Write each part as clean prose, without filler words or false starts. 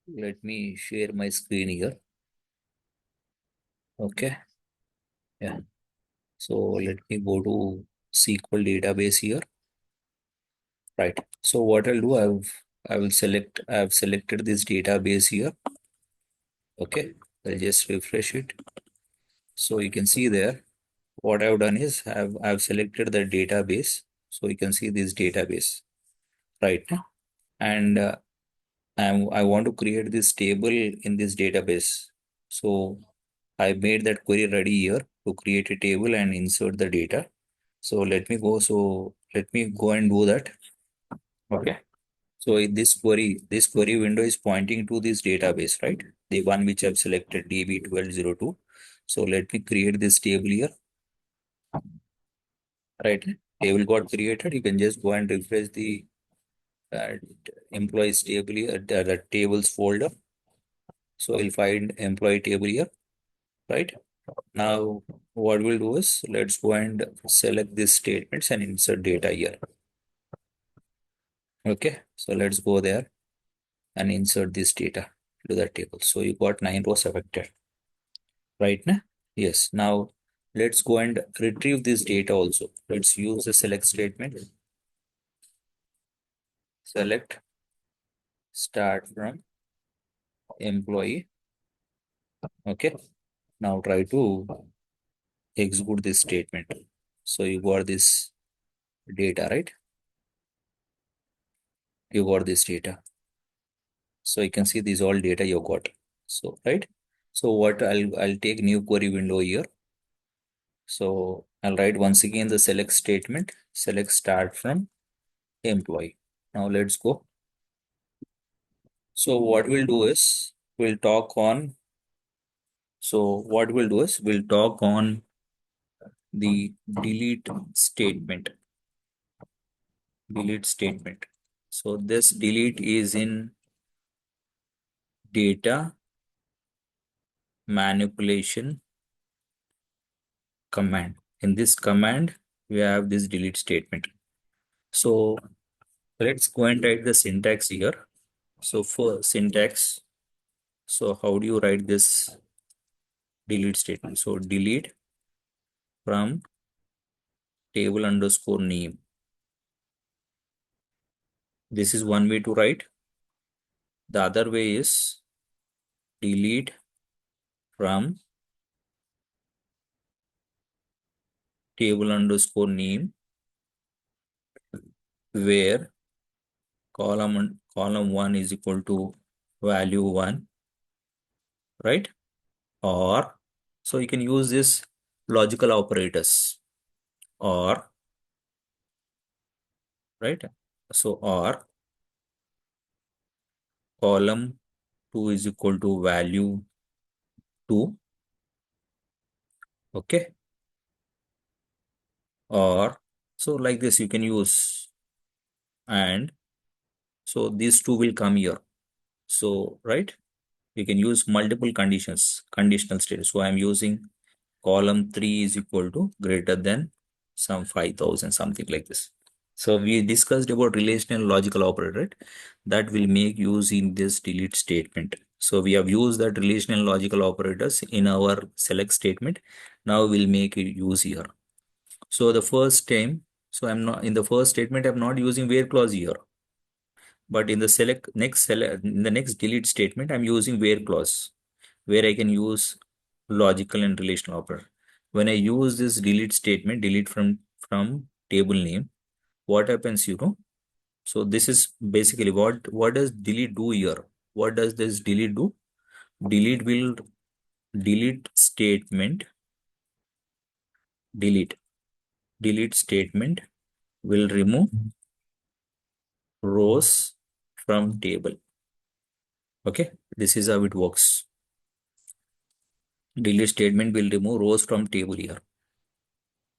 Let me share my screen here. Okay. Yeah. So let me go to SQL database here. Right. So what I'll do, I've selected this database here. Okay. I'll just refresh it. So you can see there what I've done is I've selected the database. So you can see this database right now. And I want to create this table in this database. So I made that query ready here to create a table and insert the data. So let me go. So let me go and do that. Okay. So in this query window is pointing to this database, right? The one which I've selected DB1202. So let me create this table here, right? Table got created. You can just go and refresh the uh, employees table here, the tables folder. So you'll find employee table here, right? Now, what we'll do is let's go and select these statements and insert data here. Okay, so let's go there and insert this data to the table. So you got 9 rows affected, right? Now, yes. Now let's go and retrieve this data also. Let's use the select statement. Select start from employee. Okay. Now try to execute this statement. So you got this data, right? You got this data. So you can see these all data you got. So right. So what I'll take new query window here. So I'll write once again the select statement. Select start from employee. Now let's go. So what we'll do is we'll talk on. So what we'll do is we'll talk on the delete statement. Delete statement. So this delete is in data manipulation command. In this command, we have this delete statement. So let's go and write the syntax here. So for syntax, so how do you write this delete statement? So delete from table underscore name. This is one way to write. The other way is delete from table underscore name where column 1 is equal to value 1, right? Or so you can use this logical operators or right. So or column 2 is equal to value 2. Okay. Or so like this you can use, and so these two will come here. So right, you can use multiple conditional state. So I'm using column 3 is equal to greater than some 5,000, something like this. So we discussed about relational logical operator, right? That will make use in this delete statement. So we have used that relational logical operators in our select statement. Now we'll make use here. So the first time, so I'm not in the first statement, I'm not using where clause here. But in the in the next delete statement, I'm using where clause, where I can use logical and relational operator. When I use this delete statement, delete from table name, what happens, So this is basically what does delete do here? What does this delete do? Delete will delete statement, delete. Delete statement will remove rows from table. Okay, this is how it works. Delete statement will remove rows from table here.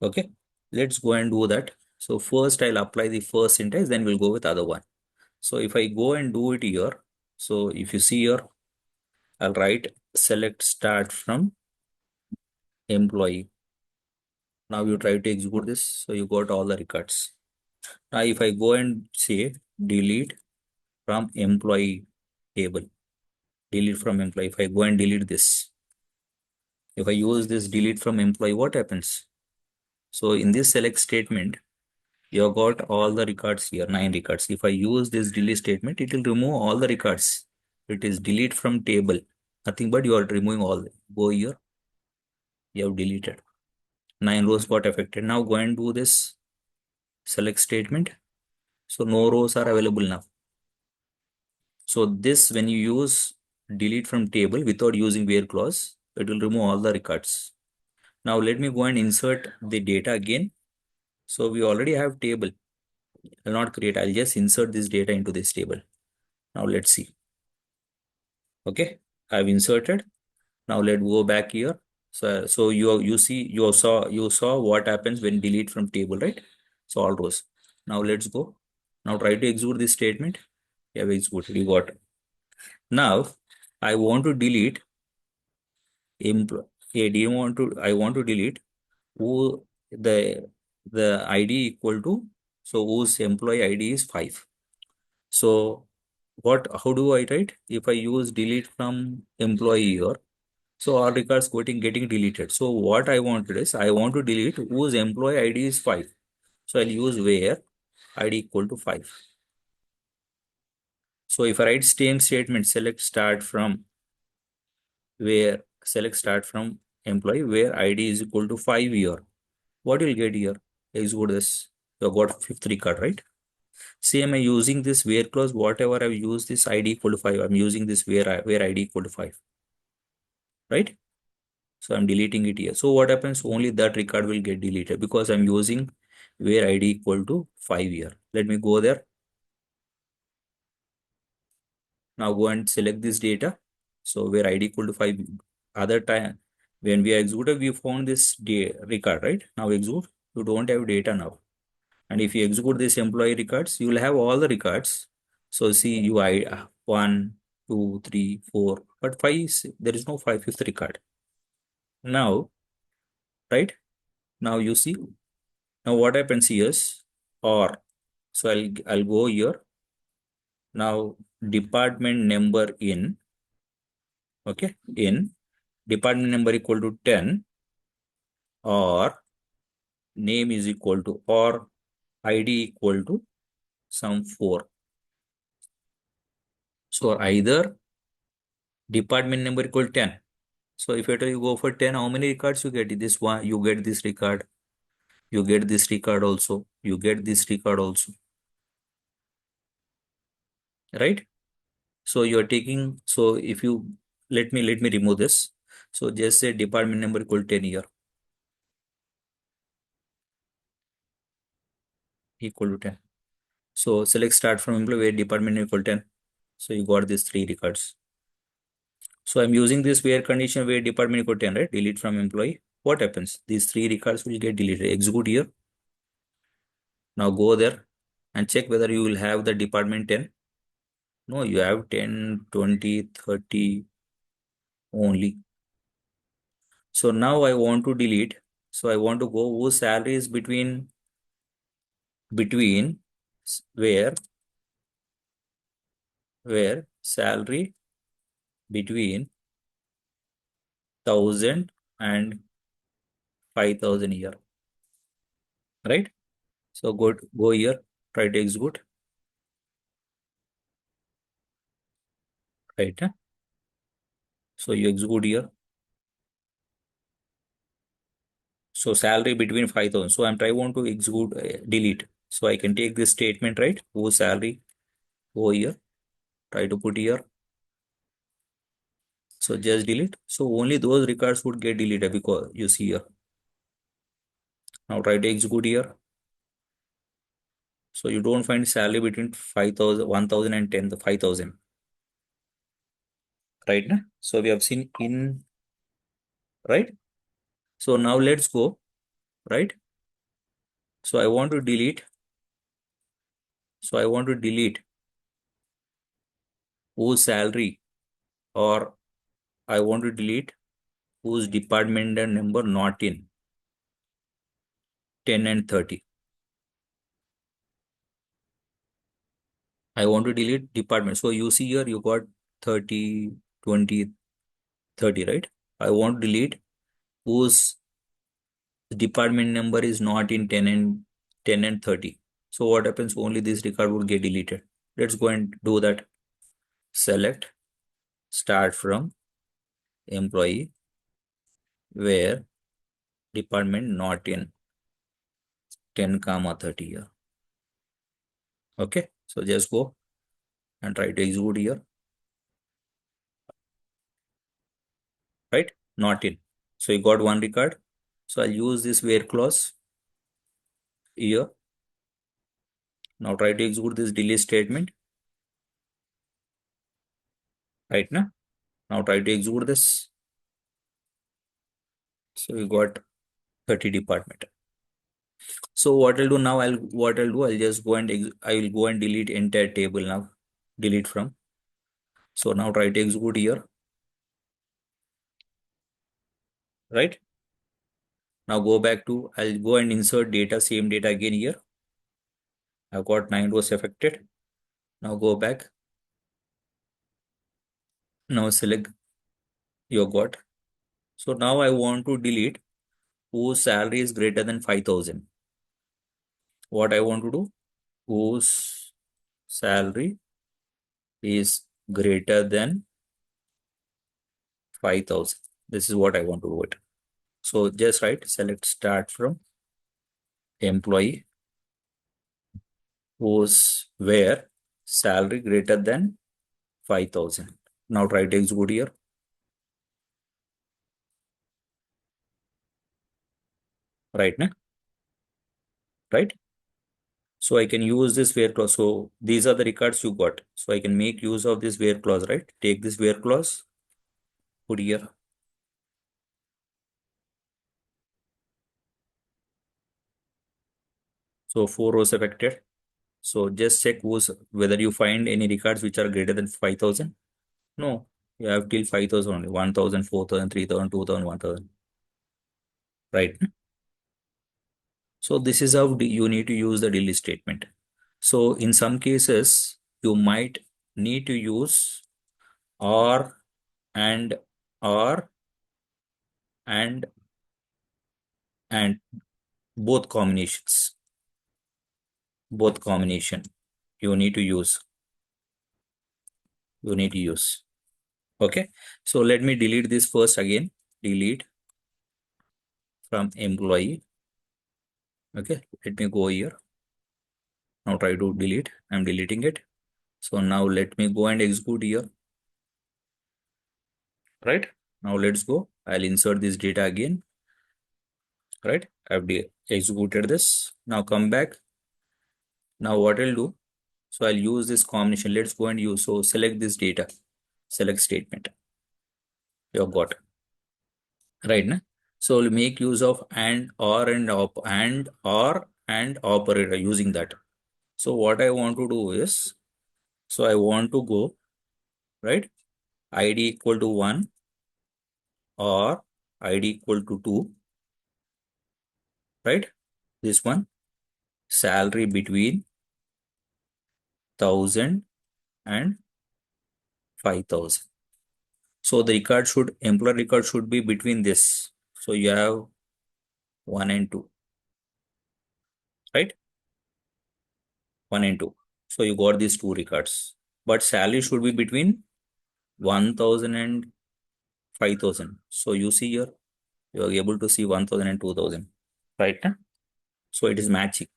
Okay, let's go and do that. So first I'll apply the first syntax, then we'll go with other one. So if I go and do it here, so if you see here, I'll write select start from employee. Now you try to execute this, so you got all the records. Now if I go and say delete from employee table, delete from employee. If I go and delete this, if I use this delete from employee, what happens? So in this select statement, you have got all the records here, 9 records. If I use this delete statement, it will remove all the records. It is delete from table. Nothing but you are removing all. Go here, you have deleted. 9 rows got affected. Now go and do this select statement. So no rows are available now. So this, when you use delete from table without using where clause, it will remove all the records. Now let me go and insert the data again. So we already have table. I'll not create, I'll just insert this data into this table. Now let's see. Okay, I've inserted. Now let's go back here. So you saw what happens when delete from table, right? So all rows. Now let's go. Now try to execute this statement. Yeah, we executed. You got it. Now I want to delete employee. I want to delete who the ID equal to, so whose employee ID is 5. So how do I write? If I use delete from employee here, so all records getting deleted. So what I wanted is I want to delete whose employee ID is 5. So I'll use where ID equal to 5. So if I write same statement, select start from employee where ID is equal to 5 here. What you'll get here? Execute this. You got fifth record, right? Same I using this where clause, whatever I've used this ID equal to 5. I'm using this where ID equal to 5. Right? So I'm deleting it here. So what happens? Only that record will get deleted because I'm using where ID equal to 5 here. Let me go there. Now go and select this data. So where ID equal to 5, other time when we executed, we found this record, right? Now execute, you don't have data now. And if you execute this employee records, you will have all the records. So see you I 1, 2, 3, 4, but 5 there is no fifth record. Now, right? Now you see, now what happens here is or, so I'll go here. Now department number in, okay, in department number equal to 10 or name is equal to or ID equal to some 4. So either department number equal 10. So if you go for 10, how many records you get? This one, you get this record, you get this record also, you get this record also, right? So you're taking, so if you let me remove this. So just say department number equal 10 here, equal to 10. So select start from employee where department equal 10. So you got these 3 records. So I'm using this where condition where department equal 10, right? Delete from employee. What happens? These 3 records will get deleted. Execute here. Now go there and check whether you will have the department 10. No, you have 10, 20, 30 only. So now I want to delete. So I want to go whose salary is between where salary between 1,000 and 5,000 a year, right? So go here, try to execute, right? So you execute here. So salary between 5,000. So I'm trying want to execute delete. So I can take this statement, right? Whose salary over here, try to put here. So just delete. So only those records would get deleted because you see here. Now try to execute here. So you don't find salary between 5,000, 1,000 and 10, 5,000. Right now? So we have seen in, right? So now let's go, right? So I want to delete. So I want to delete whose salary or I want to delete whose department and number not in 10 and 30. I want to delete department. So you see here you got 30, 20, 30, right? I want to delete whose department number is not in 10 and 30. So what happens? Only this record would get deleted. Let's go and do that. Select start from employee where department not in 10 comma 30 here. Okay, so just go and try to execute here, right? Not in. So you got one record. So I'll use this where clause here. Now try to execute this delete statement, right? Now try to execute this. So you got 30 department. So what I'll do now, I'll just go and I will go and delete entire table now. Delete from. So now try to execute here, right? Now go back to, I'll go and insert data, same data again here. I've got 9 rows affected. Now go back. Now select your got. So now I want to delete whose salary is greater than 5,000. What I want to do, whose salary is greater than 5,000. This is what I want to do it. So just write select start from employee whose where salary greater than 5,000. Now try to execute here. Right now, right? So I can use this where clause. So these are the records you got. So I can make use of this where clause, right? Take this where clause, put here. So 4 rows affected. So just check whether you find any records which are greater than 5,000. No, you have till 5,000 only. 1,000, 4,000, 3,000, 2,000, 1,000. Right? So this is how you need to use the delete statement. So in some cases, you might need to use or and or and and both combinations. Both combination you need to use. You need to use. Okay. So let me delete this first again. Delete from employee. Okay. Let me go here. Now try to delete. I'm deleting it. So now let me go and execute here. Right. Now let's go. I'll insert this data again. Right. I've executed this. Now come back. Now what I'll do. So I'll use this combination. Let's go and use. So select this data. Select statement. You've got. Right. Na? So we'll make use of and or and or and operator using that. So what I want to do is, so I want to go, right? ID equal to 1 or ID equal to 2, right? This one, salary between 1,000 and 5,000. So the employer record should be between this. So you have 1 and 2, right? 1 and 2. So you got these two records, but salary should be between 1,000 and 5,000. So you see here, you are able to see 1,000 and 2,000, right? Na? So it is matching.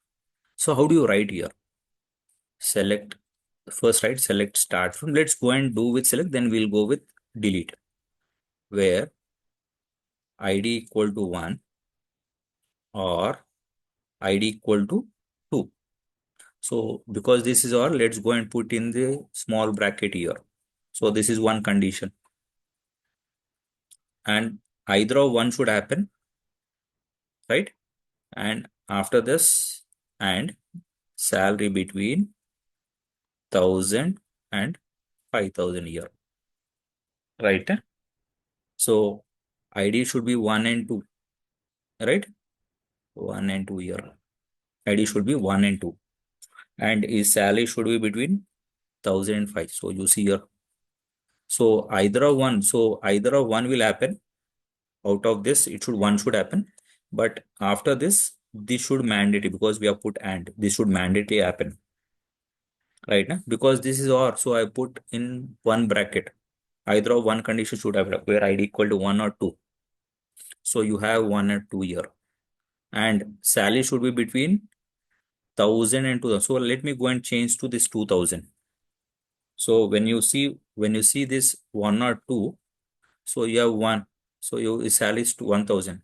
So how do you write here? Select first, right? Select start from. Let's go and do with select, then we'll go with delete, where ID equal to 1 or ID equal to 2. So because this is all, let's go and put in the small bracket here. So this is one condition. And either of one should happen, right? And after this, and salary between 1,000 and 5,000 here, right? So ID should be 1 and 2, right? 1 and 2 here. ID should be 1 and 2. And his salary should be between 1,000 and 5. So you see here. So either of one, will happen. Out of this, one should happen. But after this should mandate because we have put and this should mandatory happen. Right now, because this is or, so I put in one bracket. Either of one condition should have where ID equal to 1 or 2. So you have 1 and 2 here. And salary should be between 1000 and 2000. So let me go and change to this 2000. So when you see this 1 or 2, so you have 1. So your salary is to 1000.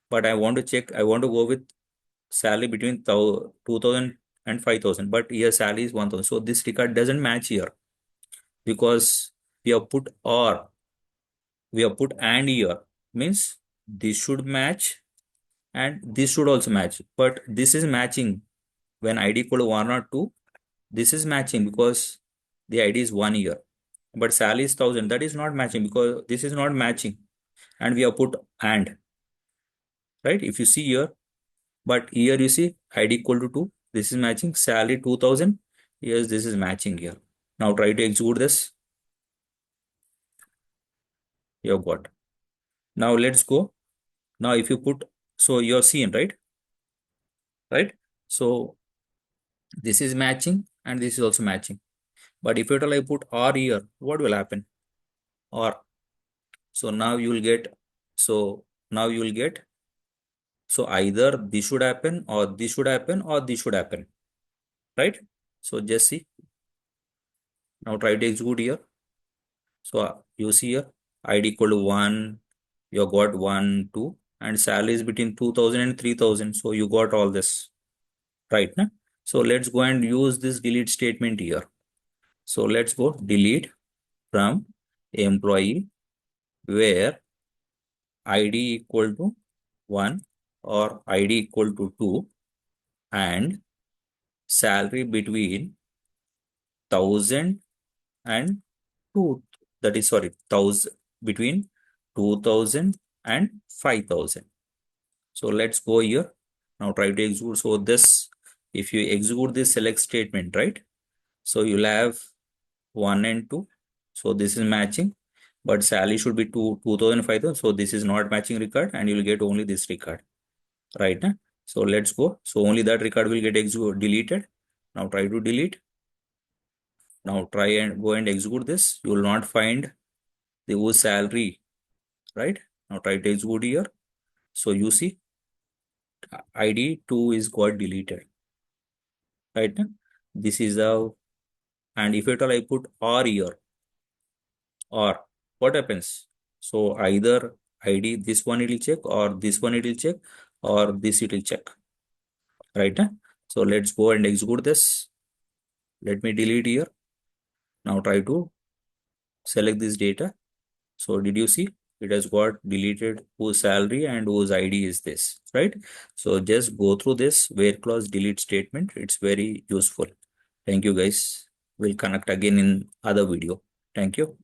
But I want to check, I want to go with salary between 2000 and 5000. But here salary is 1000. So this record doesn't match here because we have put or, we have put and here. Means this should match and this should also match. But this is matching when ID equal to 1 or 2. This is matching because the ID is 1 year. But salary is 1000. That is not matching because this is not matching. And we have put and. Right? If you see here, but here you see ID equal to 2. This is matching. Salary 2000. Yes, this is matching here. Now try to execute this. You have got. Now let's go. Now if you put, so you're seeing, right? Right? So this is matching and this is also matching. But if at all I put or here, what will happen? Or, so now you will get, so now you will get, so either this should happen or this should happen or this should happen. Right? So just see. Now try to execute here. So you see here, ID equal to 1, you got 1, 2, and salary is between 2000 and 3000. So you got all this. Right? Nah? So let's go and use this delete statement here. So let's go delete from employee where ID equal to 1 or ID equal to 2 and salary between 1000 and 2, that is sorry 1000 between 2000 and 5000. So let's go here. Now try to execute. So this, if you execute this select statement, right, so you'll have 1 and 2. So this is matching, but salary should be 2000 5000. So this is not matching record and you will get only this record. Right? Nah? So let's go. So only that record will get deleted. Now try to delete. Now try and go and execute this. You will not find the whose salary. Right? Now try to execute here. So you see ID 2 is got deleted. Right? Nah? This is the, and if at all I put or here, or what happens? So either ID this one it will check or this one it will check or this it will check. Right? Nah? So let's go and execute this. Let me delete here. Now try to select this data. So did you see it has got deleted whose salary and whose ID is this, right? So just go through this where clause delete statement. It's very useful. Thank you guys. We'll connect again in other video. Thank you.